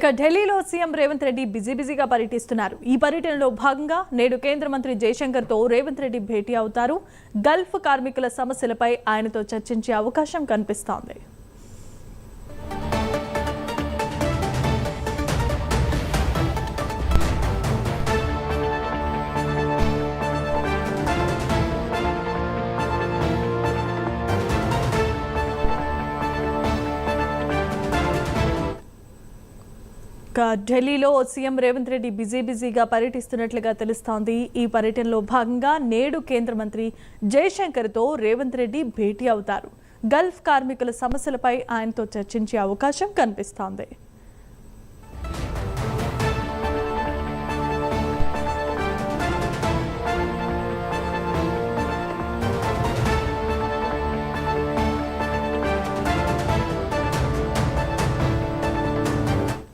ఇక ఢిల్లీలో సీఎం రేవంత్ రెడ్డి బిజీగా పర్యటిస్తున్నారు. ఈ పర్యటనలో భాగంగా నేడు కేంద్ర మంత్రి జయశంకర్ తో రేవంత్ రెడ్డి భేటీ అవుతారు. గల్ఫ్ కార్మికుల సమస్యలపై ఆయనతో చర్చించే అవకాశం కనిపిస్తోంది. ఢిల్లీలో సీఎం రేవంత్ రెడ్డి బిజీగా పర్యటిస్తున్నట్లుగా తెలుస్తోంది. ఈ పర్యటనలో భాగంగా నేడు కేంద్ర మంత్రి జయశంకర్ తో రేవంత్ రెడ్డి భేటీ అవుతారు. గల్ఫ్ కార్మికుల సమస్యలపై ఆయనతో చర్చించే అవకాశం కనిపిస్తోంది.